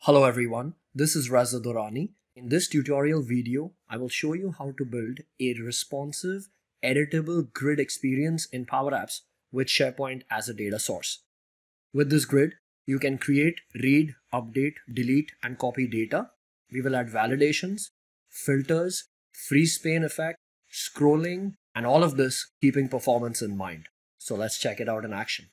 Hello everyone, this is Raza Dorani. In this tutorial video, I will show you how to build a responsive, editable grid experience in Power Apps with SharePoint as a data source. With this grid, you can create, read, update, delete, and copy data. We will add validations, filters, freeze pane effect, scrolling, and all of this keeping performance in mind. So let's check it out in action.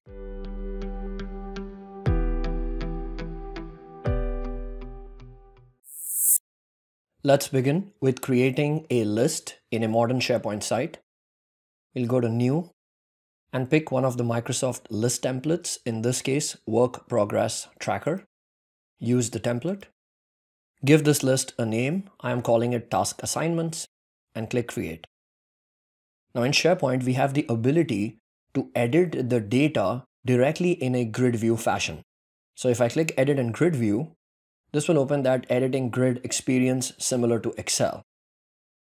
Let's begin with creating a list in a modern SharePoint site. We'll go to New and pick one of the Microsoft list templates, in this case, Work Progress Tracker. Use the template. Give this list a name. I am calling it Task Assignments, and click Create. Now in SharePoint, we have the ability to edit the data directly in a grid view fashion. So if I click Edit in Grid View, this will open that editing grid experience similar to Excel.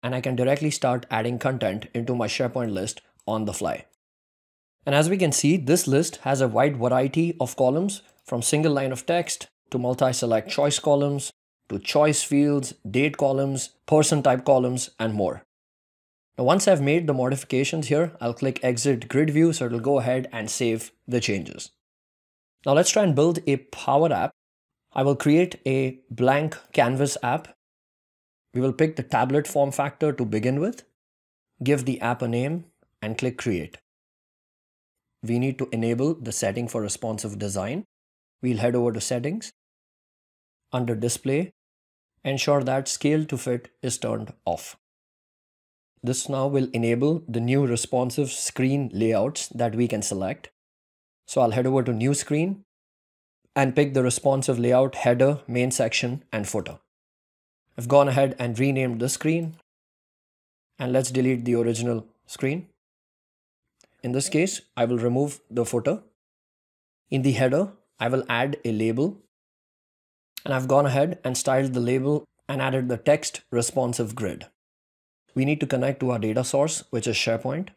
And I can directly start adding content into my SharePoint list on the fly. And as we can see, this list has a wide variety of columns, from single line of text to multi-select choice columns to choice fields, date columns, person type columns, and more. Now once I've made the modifications here, I'll click Exit Grid View so it'll go ahead and save the changes. Now let's try and build a Power App. I will create a blank canvas app. We will pick the tablet form factor to begin with, give the app a name, and click Create. We need to enable the setting for responsive design. We'll head over to Settings. Under Display, ensure that Scale to Fit is turned off. This now will enable the new responsive screen layouts that we can select. So I'll head over to New Screen and pick the responsive layout header, main section, and footer. I've gone ahead and renamed the screen, and let's delete the original screen. In this case, I will remove the footer. In the header, I will add a label, and I've gone ahead and styled the label and added the text responsive grid. We need to connect to our data source, which is SharePoint.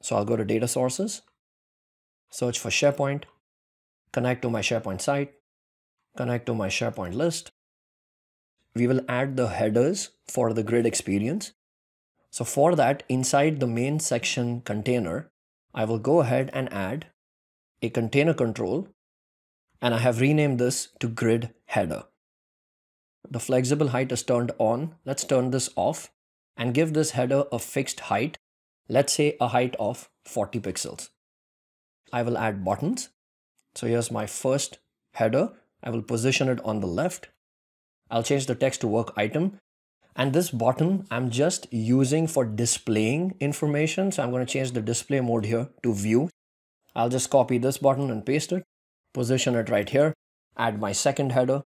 So I'll go to Data Sources, search for SharePoint, connect to my SharePoint site, connect to my SharePoint list. We will add the headers for the grid experience. So for that, inside the main section container, I will go ahead and add a container control, and I have renamed this to Grid Header. The flexible height is turned on. Let's turn this off and give this header a fixed height. Let's say a height of 40 pixels. I will add buttons. So here's my first header. I will position it on the left. I'll change the text to work item. And this button I'm just using for displaying information. So I'm going to change the display mode here to view. I'll just copy this button and paste it, position it right here, add my second header.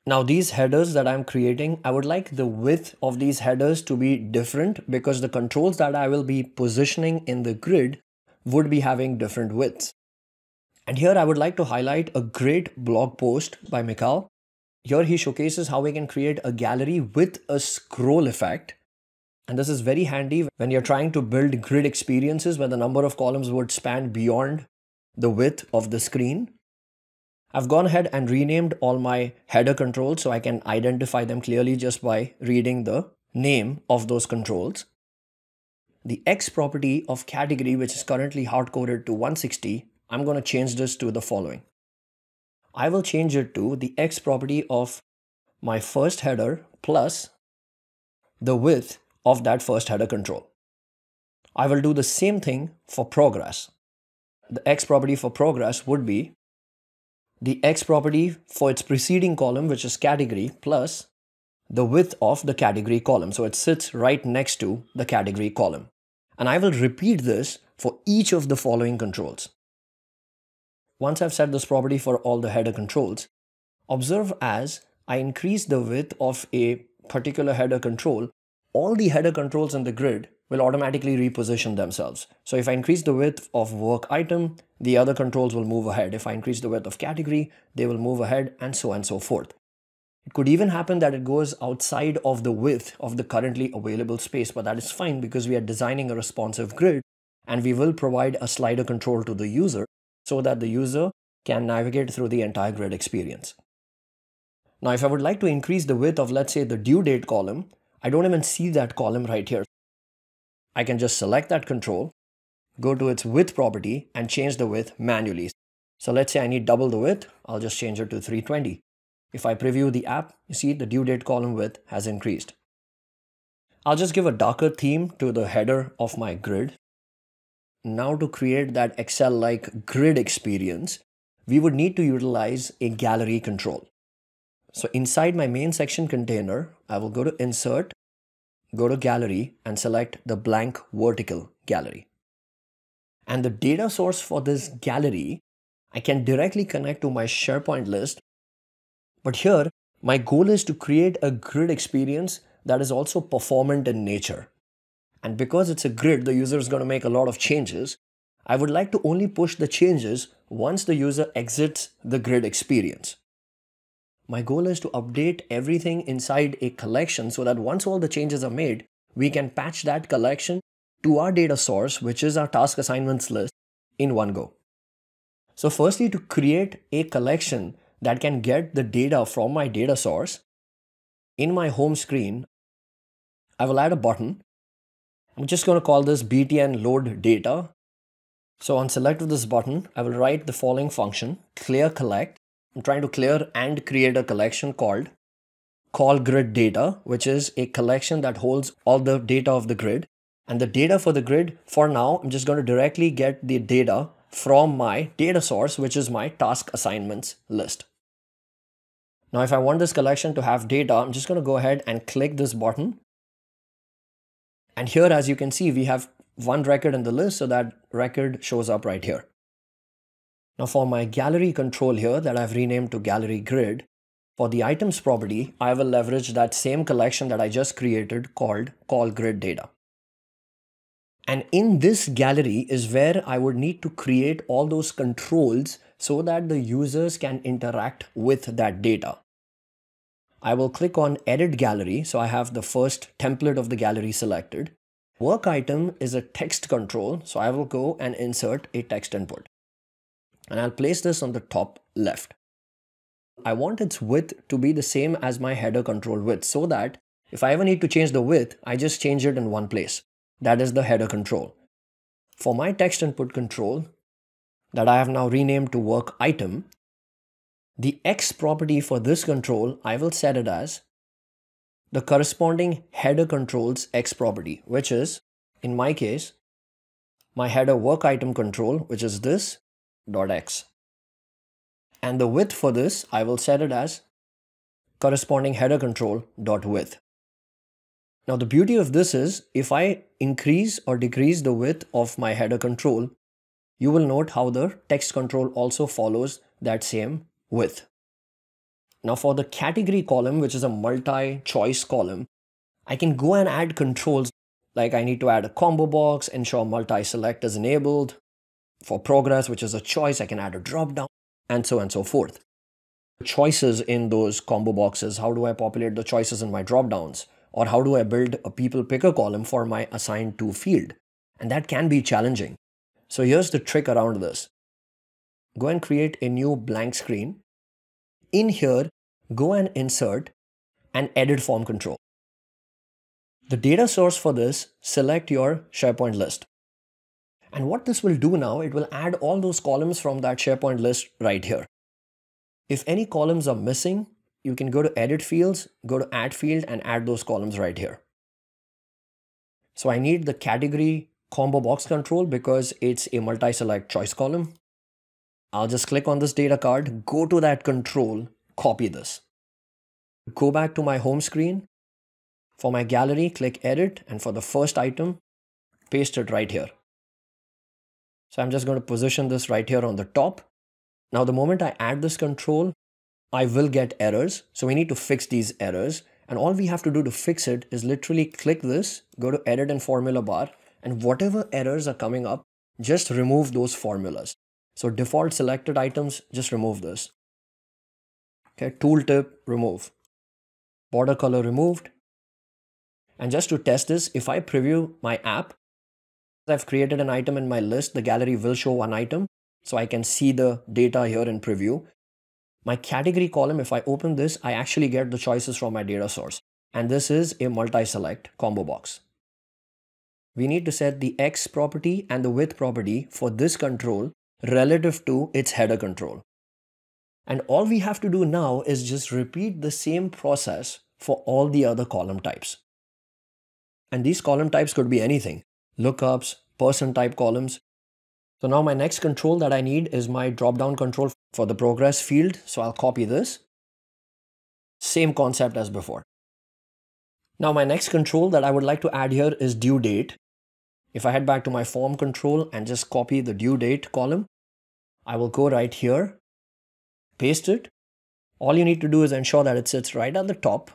Now these headers that I'm creating, I would like the width of these headers to be different because the controls that I will be positioning in the grid would be having different widths. And here I would like to highlight a great blog post by Mikhail. Here he showcases how we can create a gallery with a scroll effect. And this is very handy when you're trying to build grid experiences where the number of columns would span beyond the width of the screen. I've gone ahead and renamed all my header controls so I can identify them clearly just by reading the name of those controls. The X property of category, which is currently hard-coded to 160, I'm going to change this to the following. I will change it to the X property of my first header plus the width of that first header control. I will do the same thing for progress. The X property for progress would be the X property for its preceding column, which is category, plus the width of the category column. So it sits right next to the category column. And I will repeat this for each of the following controls. Once I've set this property for all the header controls, observe as I increase the width of a particular header control, all the header controls in the grid will automatically reposition themselves. So if I increase the width of work item, the other controls will move ahead. If I increase the width of category, they will move ahead, and so forth. It could even happen that it goes outside of the width of the currently available space, but that is fine because we are designing a responsive grid and we will provide a slider control to the user so that the user can navigate through the entire grid experience. Now, if I would like to increase the width of, let's say, the due date column, I don't even see that column right here. I can just select that control, go to its width property and change the width manually. So let's say I need double the width, I'll just change it to 320. If I preview the app, you see the due date column width has increased. I'll just give a darker theme to the header of my grid. Now to create that Excel-like grid experience, we would need to utilize a gallery control. So inside my main section container, I will go to Insert, go to Gallery and select the blank vertical gallery. And the data source for this gallery, I can directly connect to my SharePoint list. But here, my goal is to create a grid experience that is also performant in nature. And because it's a grid, the user is going to make a lot of changes. I would like to only push the changes once the user exits the grid experience. My goal is to update everything inside a collection so that once all the changes are made, we can patch that collection to our data source, which is our task assignments list, in one go. So firstly, to create a collection that can get the data from my data source, in my home screen, I will add a button. I'm just going to call this btn load data. So on select of this button, I will write the following function, clear collect. I'm trying to clear and create a collection called call grid data, which is a collection that holds all the data of the grid. And the data for the grid, for now, I'm just going to directly get the data from my data source, which is my task assignments list. Now, if I want this collection to have data, I'm just going to go ahead and click this button. And here, as you can see, we have one record in the list, so that record shows up right here. Now for my gallery control here that I've renamed to gallery grid, for the items property, I will leverage that same collection that I just created called call grid data. And in this gallery is where I would need to create all those controls so that the users can interact with that data. I will click on edit gallery. So I have the first template of the gallery selected. Work item is a text control. So I will go and insert a text input. And I'll place this on the top left. I want its width to be the same as my header control width so that if I ever need to change the width, I just change it in one place. That is the header control. For my text input control that I have now renamed to work item, the X property for this control, I will set it as the corresponding header controls X property, which is, in my case, my header work item control, which is this .x. And the width for this, I will set it as corresponding header control .width. Now the beauty of this is, if I increase or decrease the width of my header control, you will note how the text control also follows that same width. Now for the category column, which is a multi-choice column, I can go and add controls like I need to add a combo box, ensure multi-select is enabled. For progress, which is a choice, I can add a drop down and so on and so forth. Choices in those combo boxes, how do I populate the choices in my drop downs? Or how do I build a people picker column for my assigned to field? And that can be challenging. So here's the trick around this. Go and create a new blank screen. In here, go and insert and edit form control. The data source for this, select your SharePoint list. And what this will do now, it will add all those columns from that SharePoint list right here. If any columns are missing, you can go to edit fields, go to add field and add those columns right here. So I need the category combo box control because it's a multi-select choice column. I'll just click on this data card, go to that control, copy this. Go back to my home screen. For my gallery, click edit, and for the first item, paste it right here. So I'm just going to position this right here on the top. Now, the moment I add this control, I will get errors. So we need to fix these errors. And all we have to do to fix it is literally click this, go to edit and formula bar, and whatever errors are coming up, just remove those formulas. So default selected items, just remove this. Okay, tooltip, remove. Border color removed. And just to test this, if I preview my app, I've created an item in my list, the gallery will show one item. So I can see the data here in preview. My category column, if I open this, I actually get the choices from my data source. And this is a multi-select combo box. We need to set the X property and the width property for this control relative to its header control. And all we have to do now is just repeat the same process for all the other column types. And these column types could be anything: lookups, person type columns. So now my next control that I need is my drop-down control for the progress field. So I'll copy this. Same concept as before. Now my next control that I would like to add here is due date. If I head back to my form control and just copy the due date column, I will go right here, paste it. All you need to do is ensure that it sits right at the top.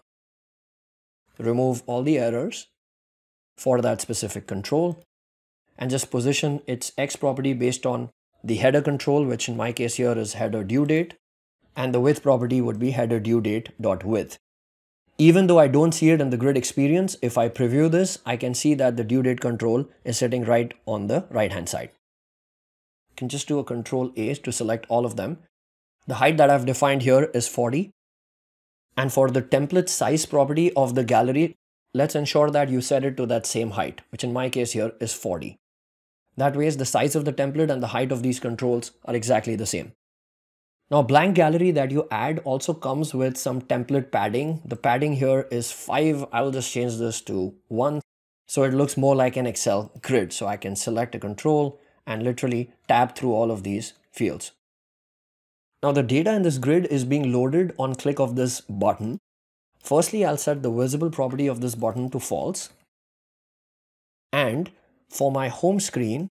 Remove all the errors for that specific control and just position its X property based on the header control, which in my case here is header due date, and the width property would be header due date dot width. Even though I don't see it in the grid experience, if I preview this, I can see that the due date control is sitting right on the right hand side. I can just do a Control A to select all of them. The height that I've defined here is 40. And for the template size property of the gallery, let's ensure that you set it to that same height, which in my case here is 40. That way, the size of the template and the height of these controls are exactly the same. Now, blank gallery that you add also comes with some template padding. The padding here is 5. I will just change this to 1. So it looks more like an Excel grid. So I can select a control and literally tab through all of these fields. Now the data in this grid is being loaded on click of this button. Firstly, I'll set the visible property of this button to false. And for my home screen,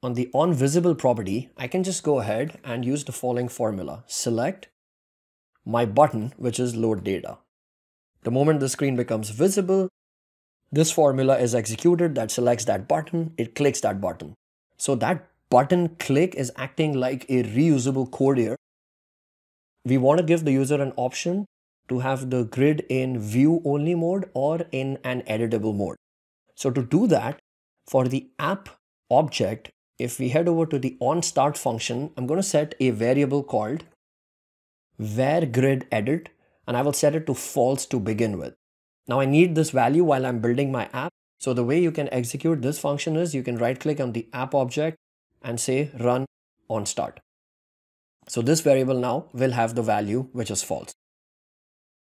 on the onVisible property, I can just go ahead and use the following formula. Select my button, which is load data. The moment the screen becomes visible, this formula is executed that selects that button, it clicks that button. So that button click is acting like a reusable code here. We want to give the user an option to have the grid in view only mode or in an editable mode. So to do that, for the app object, if we head over to the onStart function, I'm going to set a variable called varGridEdit, and I will set it to false to begin with. Now I need this value while I'm building my app. So the way you can execute this function is you can right click on the app object and say run onStart. So this variable now will have the value which is false.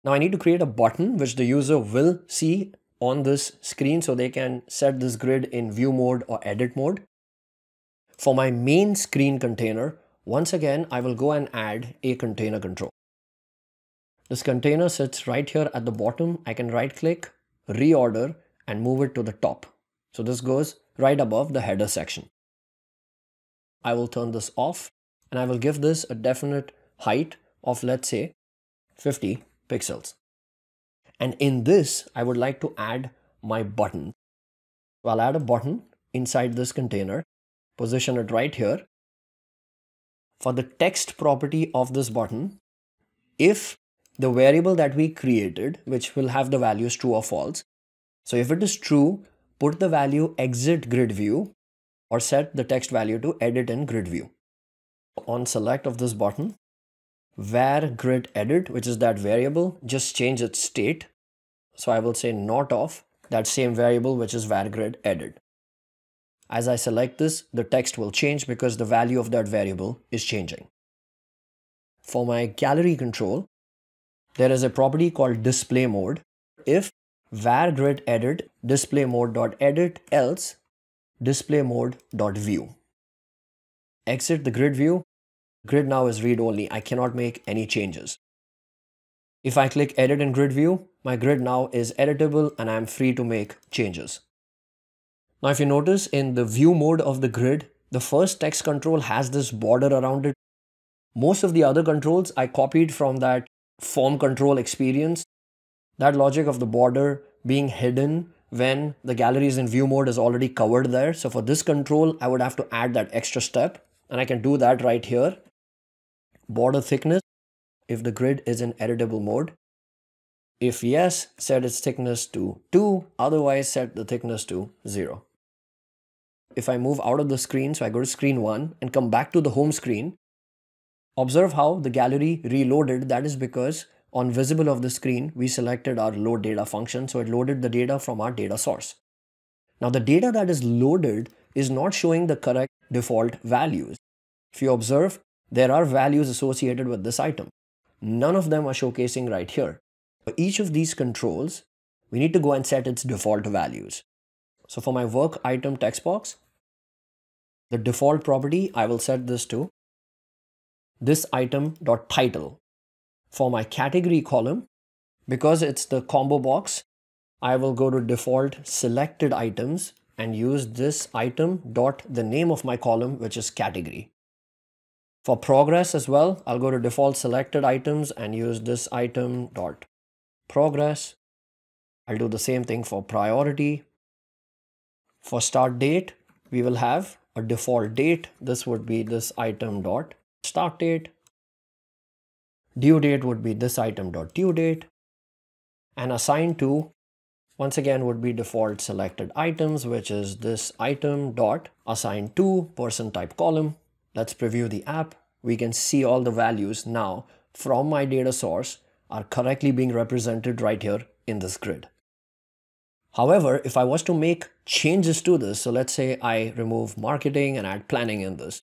Now I need to create a button which the user will see on this screen so they can set this grid in view mode or edit mode. For my main screen container, once again, I will go and add a container control. This container sits right here at the bottom. I can right click, reorder, and move it to the top. So this goes right above the header section. I will turn this off and I will give this a definite height of, let's say, 50 pixels. And in this, I would like to add my button. So I'll add a button inside this container, position it right here. For the text property of this button, if the variable that we created, which will have the values true or false. So if it is true, put the value exit grid view or set the text value to edit in grid view. On select of this button, varGridEdit, which is that variable, just change its state. So I will say not of that same variable, which is varGridEdit. As I select this, the text will change because the value of that variable is changing. For my gallery control, there is a property called display mode. If varGridEdit display mode.edit, else display mode.view. Exit the grid view. Grid now is read only. I cannot make any changes. If I click edit in grid view, my grid now is editable and I'm free to make changes. Now if you notice in the view mode of the grid, the first text control has this border around it. Most of the other controls I copied from that form control experience. That logic of the border being hidden when the gallery is in view mode is already covered there. So for this control, I would have to add that extra step, and I can do that right here. Border thickness, if the grid is in editable mode. If yes, set its thickness to 2, otherwise set the thickness to 0. If I move out of the screen, so I go to screen 1 and come back to the home screen, Observe how the gallery reloaded. That is because on visible of the screen, we selected our load data function. So it loaded the data from our data source. Now the data that is loaded is not showing the correct default values. If you observe, there are values associated with this item. None of them are showcasing right here. For each of these controls, we need to go and set its default values. So for my work item text box, the default property, I will set this to this item.title. For my category column, because it's the combo box, I will go to default selected items and use this item dot the name of my column, which is category. For progress as well, I'll go to default selected items and use this item dot progress. I'll do the same thing for priority. For start date, we will have a default date. This would be this item dot start date. Due date would be this item dot due date. And assigned to, once again, would be default selected items, which is this item dot assigned to person type column. Let's preview the app. We can see all the values now from my data source are correctly being represented right here in this grid. However, if I was to make changes to this, so let's say I remove marketing and add planning in this,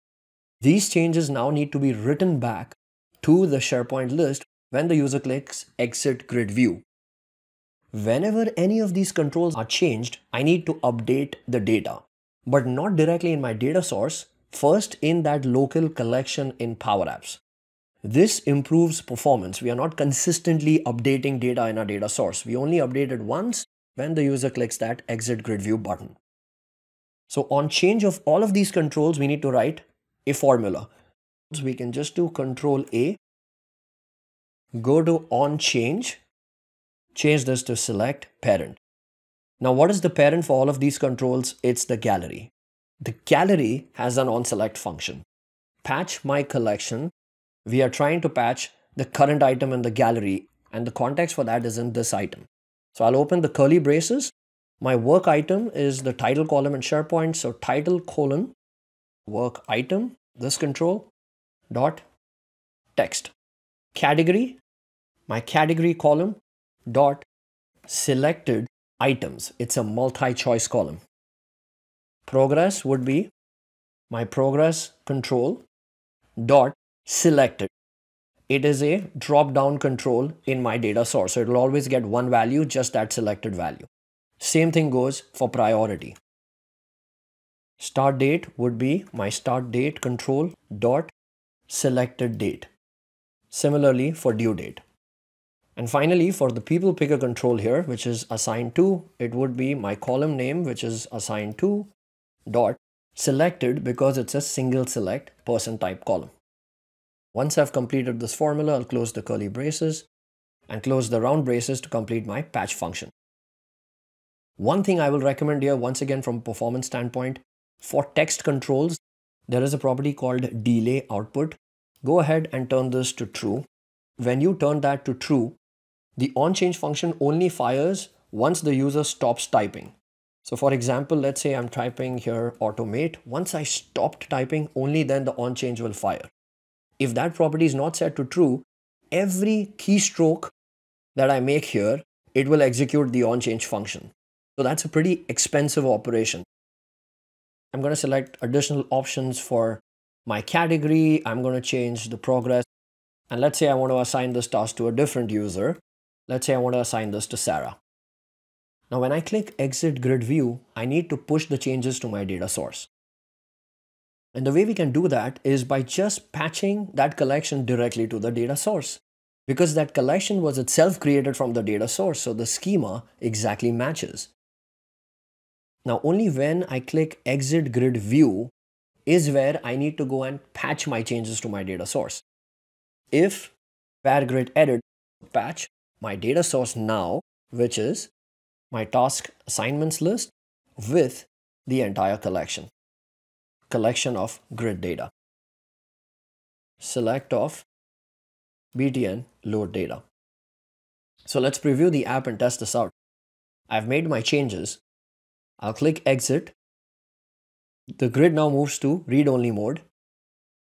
these changes now need to be written back to the SharePoint list when the user clicks exit grid view. Whenever any of these controls are changed, I need to update the data, but not directly in my data source, first in that local collection in Power Apps. This improves performance. We are not consistently updating data in our data source. We only update it once when the user clicks that exit grid view button. So on change of all of these controls, we need to write a formula. So we can just do Control A, go to on change this to select parent. Now what is the parent for all of these controls? It's the gallery. The gallery has an onSelect function. Patch my collection. We are trying to patch the current item in the gallery, and the context for that is in this item. So I'll open the curly braces. My work item is the title column in SharePoint. So title colon work item, this control dot text. Category, my category column dot selected items. It's a multi-choice column. Progress would be my progress control dot selected. It is a drop-down control in my data source. So it will always get one value, just that selected value. Same thing goes for priority. Start date would be my start date control dot selected date. Similarly for due date. And finally, for the people picker control here, which is assigned to, it would be my column name, which is assigned to dot selected, because it's a single select person type column. Once I've completed this formula, I'll close the curly braces and close the round braces to complete my patch function. One thing I will recommend here, once again from a performance standpoint, for text controls, there is a property called delay output. Go ahead and turn this to true. When you turn that to true, the onChange function only fires once the user stops typing. So for example, let's say I'm typing here automate. Once I stopped typing, only then the onChange will fire. If that property is not set to true, every keystroke that I make here, it will execute the onChange function. So that's a pretty expensive operation. I'm going to select additional options for my category. I'm going to change the progress. And let's say I want to assign this task to a different user. Let's say I want to assign this to Sarah. Now, when I click exit grid view, I need to push the changes to my data source. And the way we can do that is by just patching that collection directly to the data source, because that collection was itself created from the data source. So the schema exactly matches. Now, only when I click exit grid view is where I need to go and patch my changes to my data source. If where grid edit patch my data source now, which is my task assignments list with the entire collection of grid data. Select of BTN load data. So let's preview the app and test this out. I've made my changes. I'll click exit. The grid now moves to read-only mode.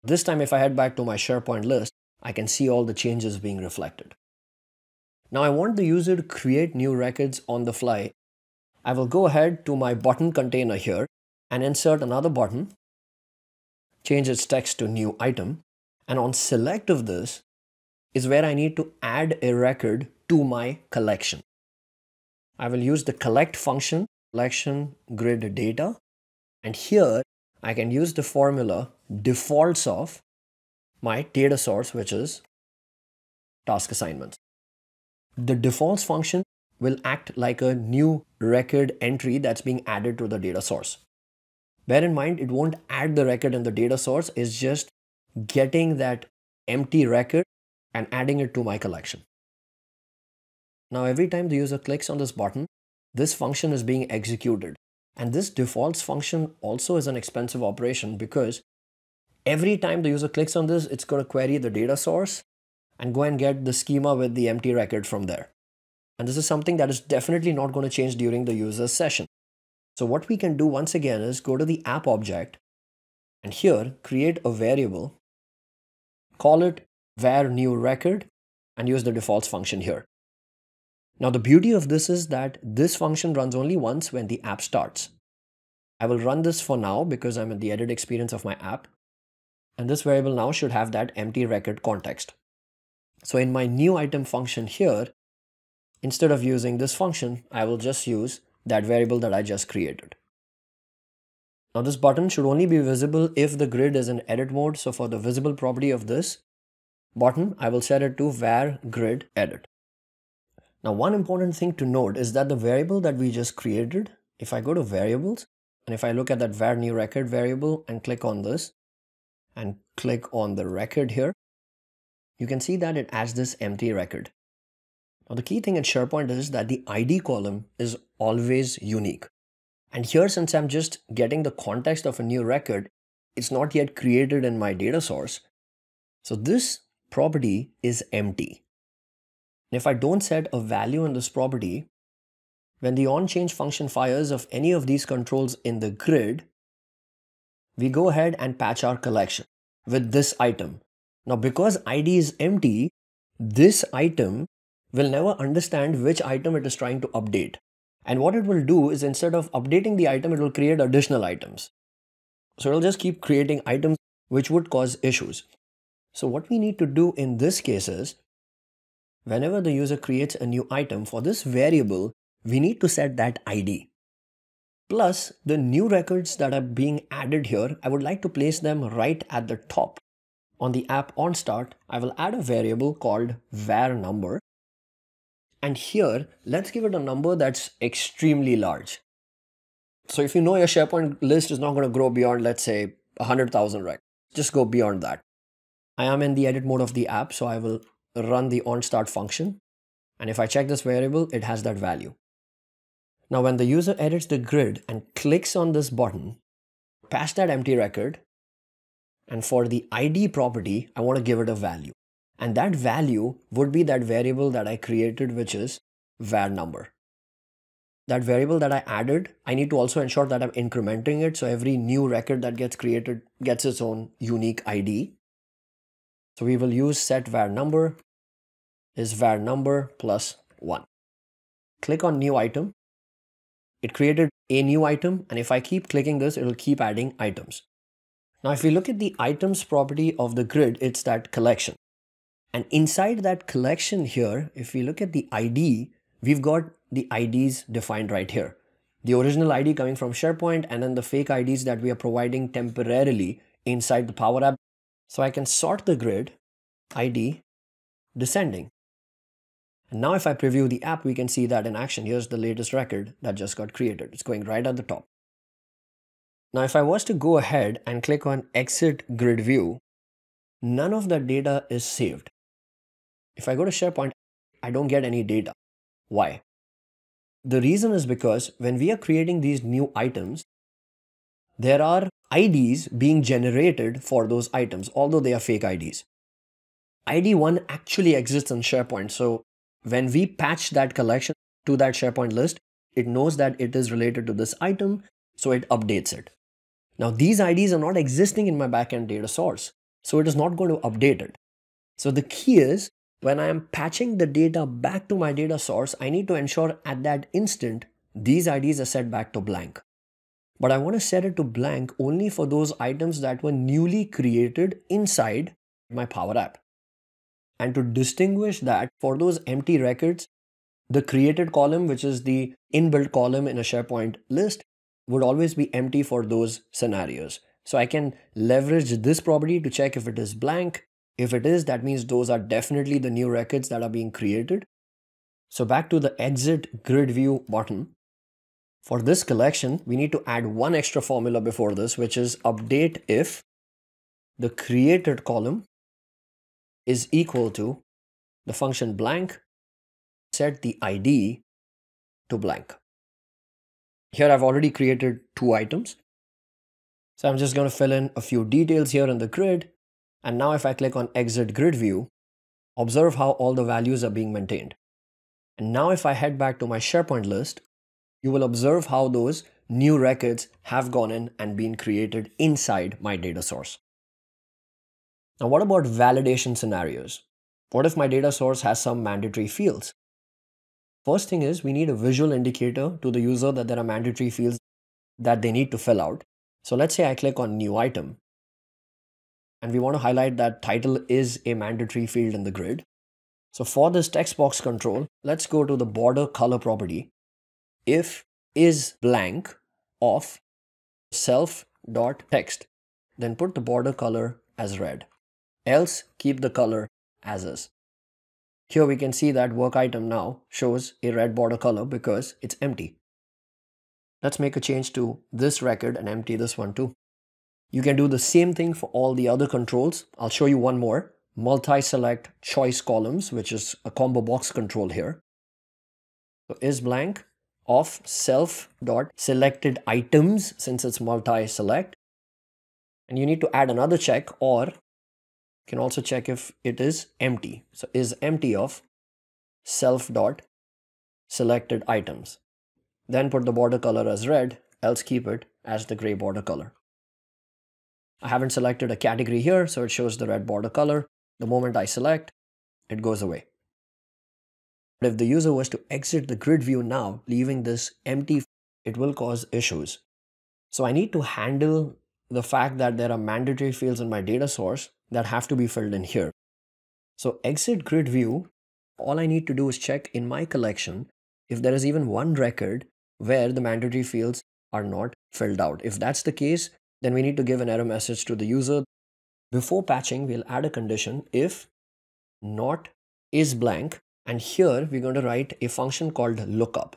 This time if I head back to my SharePoint list, I can see all the changes being reflected. Now I want the user to create new records on the fly. I will go ahead to my button container here and insert another button, change its text to new item, and on select of this is where I need to add a record to my collection. I will use the collect function, collection grid data, and here I can use the formula defaults of my data source, which is task assignments. The defaults function will act like a new record entry that's being added to the data source. Bear in mind, it won't add the record in the data source, it's just getting that empty record and adding it to my collection. Now every time the user clicks on this button, this function is being executed. And this defaults function also is an expensive operation because every time the user clicks on this, it's going to query the data source and go and get the schema with the empty record from there. And this is something that is definitely not going to change during the user's session. So what we can do once again is go to the app object and here create a variable, call it var new record and use the defaults function here. Now the beauty of this is that this function runs only once when the app starts. I will run this for now because I'm in the edit experience of my app. And this variable now should have that empty record context. So in my new item function here, instead of using this function, I will just use that variable that I just created. Now this button should only be visible if the grid is in edit mode. So for the visible property of this button, I will set it to var grid edit. Now one important thing to note is that the variable that we just created, if I go to variables and if I look at that var new record variable and click on this and click on the record here, you can see that it adds this empty record. Now the key thing in SharePoint is that the ID column is always unique. And here, since I'm just getting the context of a new record, it's not yet created in my data source. So this property is empty. And if I don't set a value in this property, when the onChange function fires of any of these controls in the grid, we go ahead and patch our collection with this item. Now, because ID is empty, this item will never understand which item it is trying to update. And what it will do is instead of updating the item, it will create additional items. So it'll just keep creating items which would cause issues. So what we need to do in this case is, whenever the user creates a new item for this variable, we need to set that ID. Plus, the new records that are being added here, I would like to place them right at the top. On the app on start, I will add a variable called var number. And here, let's give it a number that's extremely large. So if you know your SharePoint list is not going to grow beyond, let's say, 100,000 records, just go beyond that. I am in the edit mode of the app, so I will run the onStart function. And if I check this variable, it has that value. Now, when the user edits the grid and clicks on this button, pass that empty record. And for the ID property, I want to give it a value. And that value would be that variable that I created, which is var number. That variable that I added, I need to also ensure that I'm incrementing it. So every new record that gets created gets its own unique ID. So we will use set var number is var number plus 1. Click on new item. It created a new item. And if I keep clicking this, it will keep adding items. Now, if we look at the items property of the grid, it's that collection. And inside that collection here, if we look at the ID, we've got the IDs defined right here. The original ID coming from SharePoint and then the fake IDs that we are providing temporarily inside the Power App. So I can sort the grid ID descending. And now if I preview the app, we can see that in action. Here's the latest record that just got created. It's going right at the top. Now, if I was to go ahead and click on exit grid view, none of that data is saved. If I go to SharePoint, I don't get any data. Why? The reason is because when we are creating these new items, there are IDs being generated for those items, although they are fake IDs. ID 1 actually exists in SharePoint. So when we patch that collection to that SharePoint list, it knows that it is related to this item, so it updates it. Now, these IDs are not existing in my backend data source. So it is not going to update it. So the key is, when I am patching the data back to my data source, I need to ensure at that instant these IDs are set back to blank. But I want to set it to blank only for those items that were newly created inside my Power App. And to distinguish that, for those empty records, the created column, which is the inbuilt column in a SharePoint list, would always be empty for those scenarios. So I can leverage this property to check if it is blank. If it is, that means those are definitely the new records that are being created. So back to the exit grid view button. For this collection, we need to add one extra formula before this, which is update if the created column is equal to the function blank, set the ID to blank. Here I've already created 2 items. So I'm just going to fill in a few details here in the grid. And now if I click on exit grid view, observe how all the values are being maintained. And now if I head back to my SharePoint list, you will observe how those new records have gone in and been created inside my data source. Now, what about validation scenarios? What if my data source has some mandatory fields? First thing is, we need a visual indicator to the user that there are mandatory fields that they need to fill out. So let's say I click on new item and we want to highlight that title is a mandatory field in the grid. So for this text box control, let's go to the border color property. If is blank of self.text, then put the border color as red. Else keep the color as is. Here we can see that work item now shows a red border color because it's empty. Let's make a change to this record and empty this one too. You can do the same thing for all the other controls. I'll show you one more. Multi-select choice columns, which is a combo box control here. So is blank of self.selected items, since it's multi-select. And you need to add another check, or you can also check if it is empty. So is empty of self.selected items. Then put the border color as red, else keep it as the gray border color. I haven't selected a category here, so it shows the red border color. The moment I select, it goes away. But if the user was to exit the grid view now, leaving this empty, it will cause issues. So I need to handle the fact that there are mandatory fields in my data source that have to be filled in here. So exit grid view, all I need to do is check in my collection if there is even one record where the mandatory fields are not filled out. If that's the case, then we need to give an error message to the user. Before patching, we'll add a condition if not is blank. And here we're going to write a function called lookup.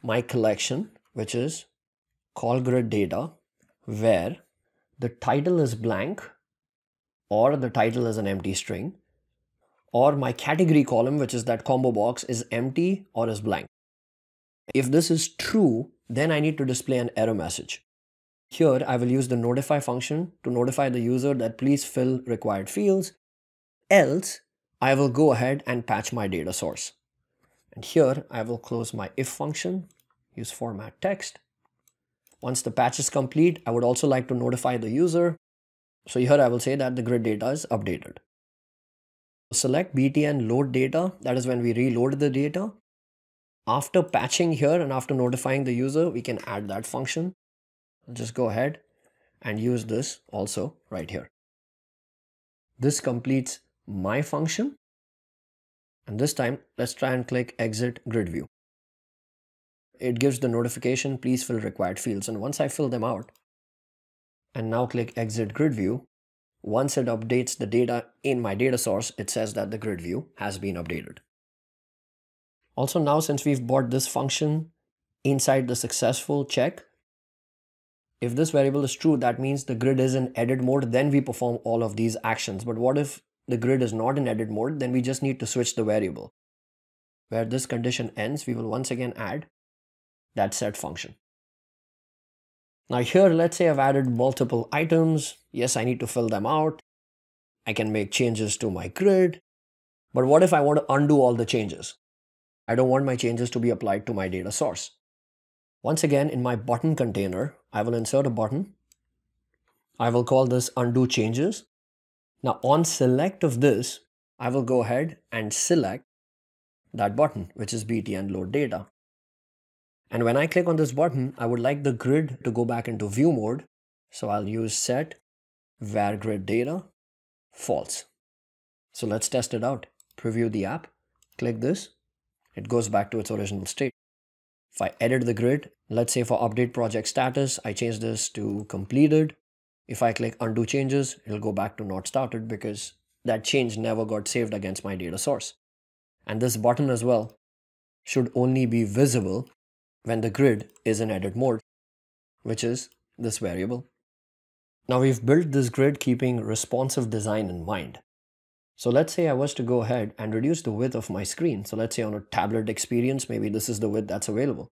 My collection, which is call grid data, where the title is blank or the title is an empty string, or my category column, which is that combo box, is empty or is blank. If this is true, then I need to display an error message. Here I will use the notify function to notify the user that please fill required fields, else I will go ahead and patch my data source. And here I will close my if function, use format text. Once the patch is complete, I would also like to notify the user. So here I will say that the grid data is updated. Select btn load data, that is when we reload the data. After patching here and after notifying the user, we can add that function. I'll just go ahead and use this also right here. This completes my function. And this time, let's try and click exit grid view. It gives the notification, please fill required fields. And once I fill them out, and now click exit grid view, once it updates the data in my data source, it says that the grid view has been updated. Also now, since we've brought this function inside the successful check, if this variable is true, that means the grid is in edit mode, then we perform all of these actions. But what if the grid is not in edit mode? Then we just need to switch the variable. Where this condition ends, we will once again add that set function. Now here, let's say I've added multiple items. Yes, I need to fill them out. I can make changes to my grid. But what if I want to undo all the changes? I don't want my changes to be applied to my data source. Once again, in my button container, I will insert a button. I will call this undo changes. Now on select of this, I will go ahead and select that button, which is btn load data. And when I click on this button, I would like the grid to go back into view mode. So I'll use set var grid data false. So let's test it out. Preview the app, click this, it goes back to its original state. If I edit the grid, let's say for update project status, I change this to completed. If I click undo changes, it'll go back to not started because that change never got saved against my data source. And this button as well should only be visible when the grid is in edit mode, which is this variable. Now we've built this grid keeping responsive design in mind. So let's say I was to go ahead and reduce the width of my screen. So let's say on a tablet experience, maybe this is the width that's available.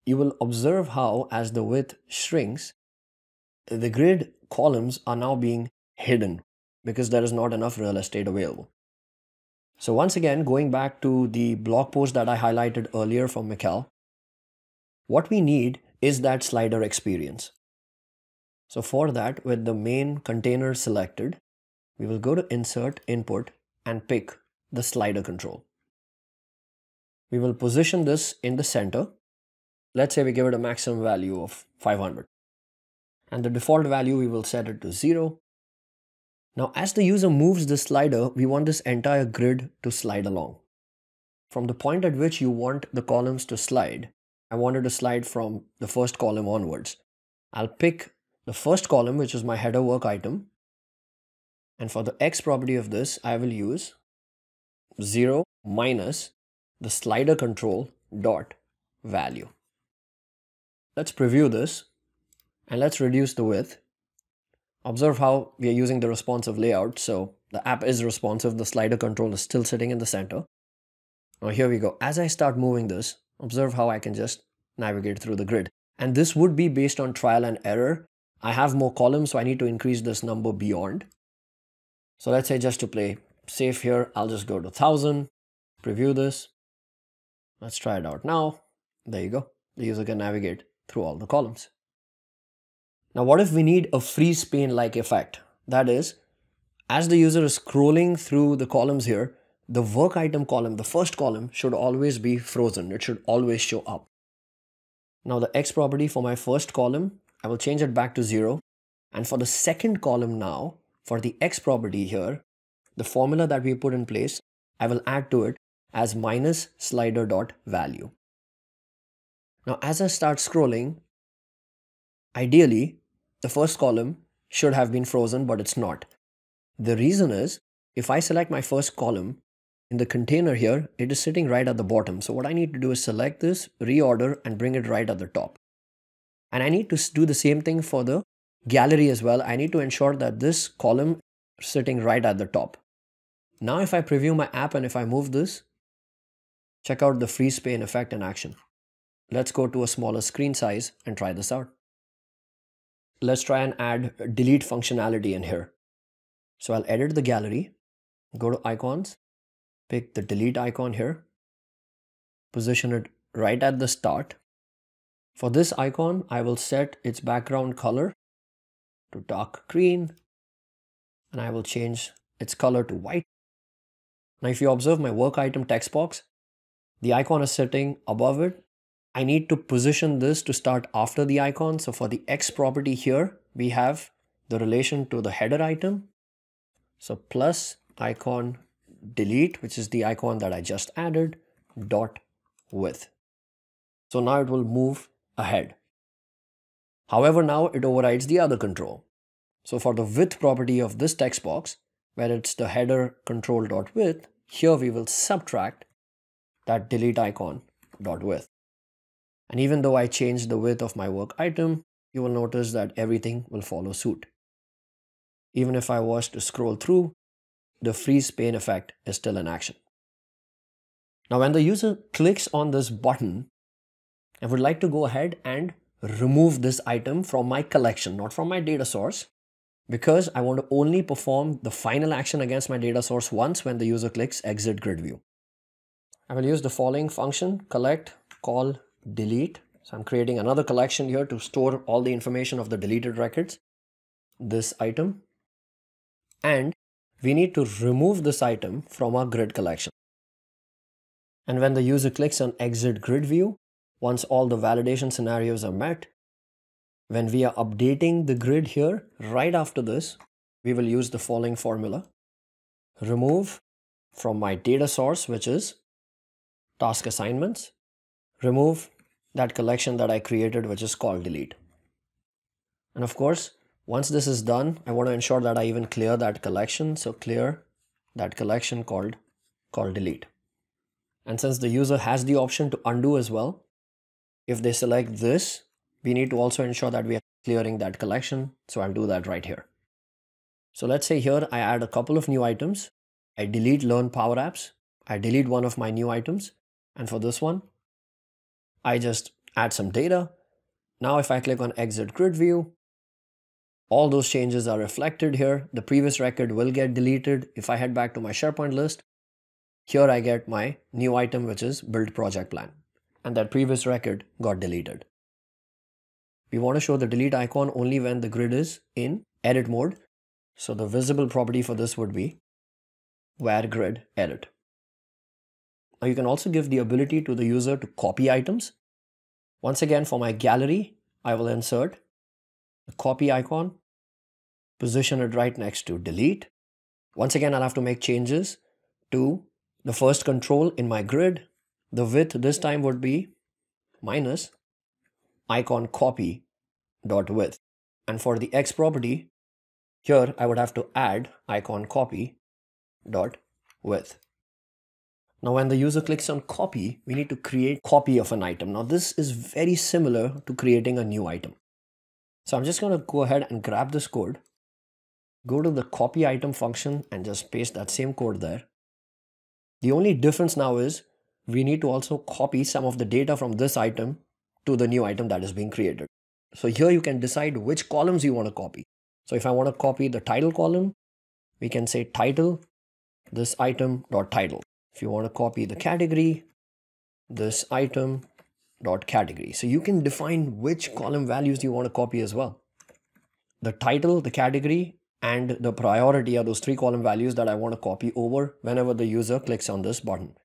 You will observe how as the width shrinks, the grid columns are now being hidden because there is not enough real estate available. So once again, going back to the blog post that I highlighted earlier from Mikhail, what we need is that slider experience. So for that, with the main container selected, we will go to insert input and pick the slider control. We will position this in the center. Let's say we give it a maximum value of 500. And the default value, we will set it to 0. Now, as the user moves the slider, we want this entire grid to slide along. From the point at which you want the columns to slide, I want it to slide from the first column onwards. I'll pick the first column, which is my header work item. And for the X property of this, I will use 0 minus the slider control dot value. Let's preview this and let's reduce the width. Observe how we are using the responsive layout. So the app is responsive. The slider control is still sitting in the center. Now here we go. As I start moving this, observe how I can just navigate through the grid. And this would be based on trial and error. I have more columns, so I need to increase this number beyond. So let's say just to play safe here, I'll just go to 1000, preview this. Let's try it out now. There you go. The user can navigate through all the columns. Now, what if we need a freeze pane-like effect? That is, as the user is scrolling through the columns here, the work item column, the first column, should always be frozen. It should always show up. Now, the X property for my first column, I will change it back to 0. And for the second column now, for the X property here, the formula that we put in place, I will add to it as minus slider dot value. Now, as I start scrolling, ideally, the first column should have been frozen, but it's not. The reason is, if I select my first column, in the container here, it is sitting right at the bottom. So what I need to do is select this, reorder, and bring it right at the top. And I need to do the same thing for the gallery as well. I need to ensure that this column is sitting right at the top. Now if I preview my app and if I move this, check out the freeze pane effect in action. Let's go to a smaller screen size and try this out. Let's try and add delete functionality in here. So I'll edit the gallery, go to icons, pick the delete icon here, position it right at the start. For this icon, I will set its background color to dark green, and I will change its color to white. Now, if you observe my work item text box, the icon is sitting above it. I need to position this to start after the icon. So for the X property here, we have the relation to the header item. So plus icon delete, which is the icon that I just added, dot width. So now it will move ahead. However, now it overrides the other control. So for the width property of this text box, where it's the header control dot width, here we will subtract that delete icon dot width. And even though I changed the width of my work item, you will notice that everything will follow suit. Even if I was to scroll through, the freeze pane effect is still in action. Now, when the user clicks on this button, I would like to go ahead and remove this item from my collection, not from my data source, because I want to only perform the final action against my data source once when the user clicks exit grid view. I will use the following function, collect, call, delete. So I'm creating another collection here to store all the information of the deleted records. This item. and we need to remove this item from our grid collection. And when the user clicks on exit grid view, once all the validation scenarios are met, when we are updating the grid here, right after this, we will use the following formula. Remove from my data source, which is task assignments, remove that collection that I created, which is called delete. And of course, once this is done, I want to ensure that I even clear that collection. So clear that collection called delete. And since the user has the option to undo as well, if they select this, we need to also ensure that we are clearing that collection. So I'll do that right here. So let's say here I add a couple of new items. I delete learn power apps. I delete one of my new items. And for this one, I just add some data. Now if I click on exit grid view, all those changes are reflected here. The previous record will get deleted. If I head back to my SharePoint list, here I get my new item, which is build project plan. And that previous record got deleted. We want to show the delete icon only when the grid is in edit mode. So the visible property for this would be where grid edit. Now you can also give the ability to the user to copy items. Once again, for my gallery, I will insert the copy icon, position it right next to delete. Once again, I'll have to make changes to the first control in my grid. The width this time would be minus icon copy dot width. And for the X property, here I would have to add icon copy dot width. Now when the user clicks on copy, we need to create copy of an item. Now this is very similar to creating a new item. So I'm just going to go ahead and grab this code, go to the copy item function and just paste that same code there. The only difference now is we need to also copy some of the data from this item to the new item that is being created. So here you can decide which columns you want to copy. So if I want to copy the title column, we can say title, this item dot title. If you want to copy the category, this item dot category. So you can define which column values you want to copy as well. The title, the category, and the priority are those 3 column values that I want to copy over whenever the user clicks on this button.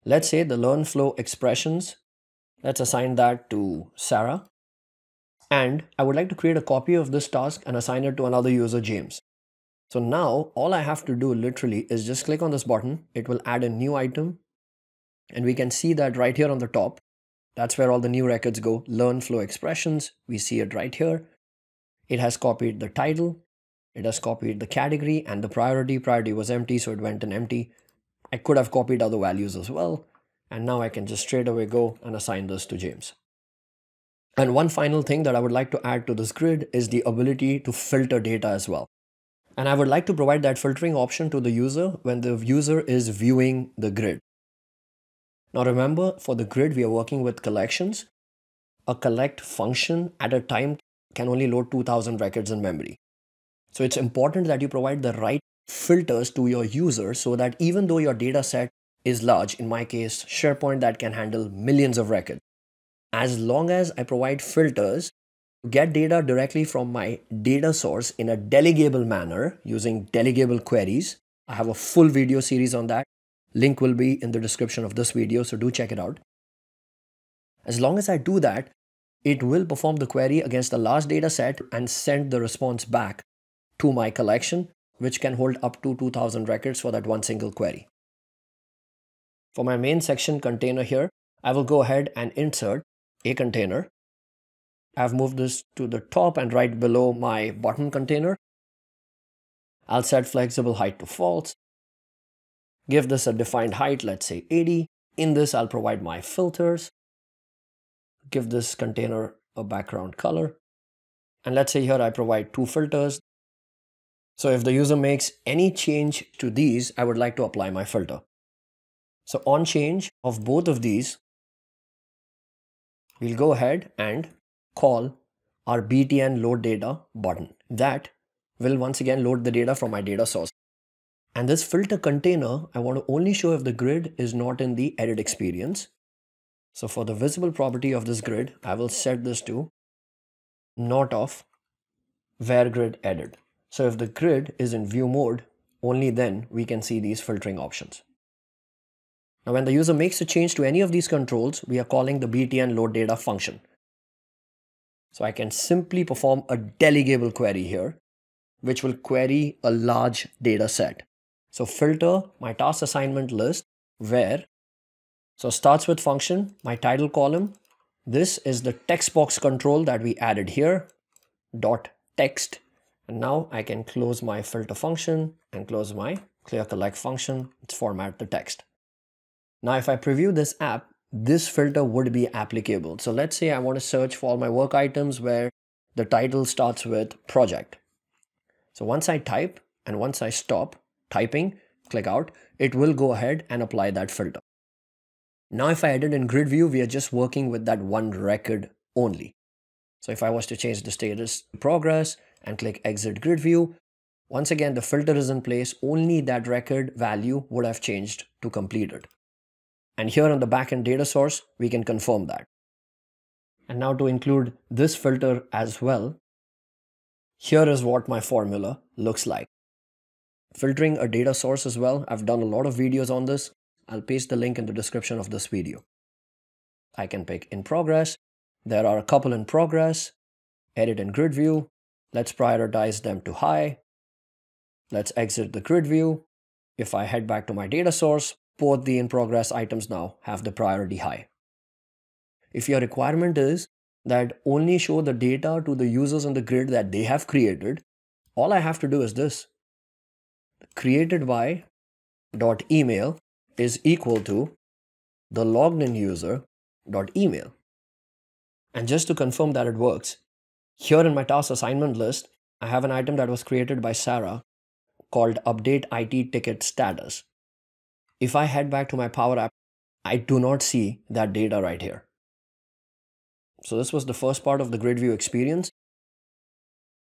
Let's say the learn flow expressions, let's assign that to Sarah. And I would like to create a copy of this task and assign it to another user, James. So now all I have to do literally is just click on this button. It will add a new item. And we can see that right here on the top. That's where all the new records go. Learn flow expressions. We see it right here. It has copied the title. It has copied the category and the priority. Priority was empty, so it went in empty. I could have copied other values as well. And now I can just straight away go and assign this to James. And one final thing that I would like to add to this grid is the ability to filter data as well. And I would like to provide that filtering option to the user when the user is viewing the grid. Now remember, for the grid, we are working with collections. A collect function at a time can only load 2000 records in memory. So it's important that you provide the right filters to your user so that even though your data set is large, in my case, SharePoint that can handle millions of records, as long as I provide filters to get data directly from my data source in a delegable manner using delegable queries. I have a full video series on that. Link will be in the description of this video, so do check it out. As long as I do that, it will perform the query against the last data set and send the response back to my collection, which can hold up to 2000 records for that one single query. For my main section container here, I will go ahead and insert a container. I've moved this to the top and right below my button container. I'll set flexible height to false. Give this a defined height, let's say 80. In this, I'll provide my filters. Give this container a background color. And let's say here I provide 2 filters. So if the user makes any change to these, I would like to apply my filter. So on change of both of these, we'll go ahead and call our btn load data button. That will once again load the data from my data source. And this filter container, I want to only show if the grid is not in the edit experience. So for the visible property of this grid, I will set this to not of where grid edit. So if the grid is in view mode, only then we can see these filtering options. Now when the user makes a change to any of these controls, we are calling the btn load data function. So I can simply perform a delegable query here, which will query a large data set. So filter my task assignment list where, so starts with function, my title column. This is the text box control that we added here, dot text. And now I can close my filter function and close my clear collect function. Let's format the text. Now if I preview this app, this filter would be applicable. So let's say I want to search for all my work items where the title starts with project. So once I type and once I stop typing, click out, it will go ahead and apply that filter. Now if I edit in grid view, we are just working with that one record only. So if I was to change the status to progress and click exit grid view, once again the filter is in place, only that record value would have changed to completed. And here on the backend data source, we can confirm that. And now to include this filter as well, here is what my formula looks like. Filtering a data source as well, I've done a lot of videos on this. I'll paste the link in the description of this video. I can pick in progress. There are a couple in progress. Edit in grid view. Let's prioritize them to high. Let's exit the grid view. If I head back to my data source, both the in progress items now have the priority high. If your requirement is that only show the data to the users on the grid that they have created, all I have to do is this. Created by dot email is equal to the logged in user dot email. And just to confirm that it works, here in my task assignment list, I have an item that was created by Sarah called update IT ticket status. If I head back to my Power App, I do not see that data right here. So this was the first part of the grid view experience.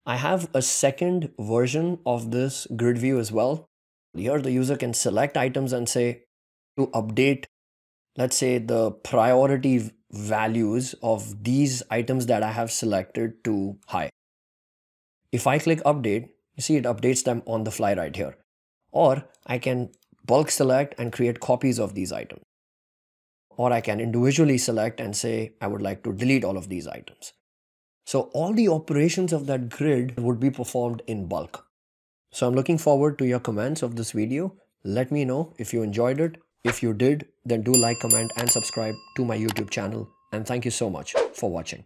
I have a second version of this grid view as well. Here the user can select items and say to update, let's say the priority values of these items that I have selected to high. If I click update, you see it updates them on the fly right here. Or I can bulk select and create copies of these items. Or I can individually select and say I would like to delete all of these items. So all the operations of that grid would be performed in bulk. So I'm looking forward to your comments of this video. Let me know if you enjoyed it. If you did, then do like, comment and subscribe to my YouTube channel. And thank you so much for watching.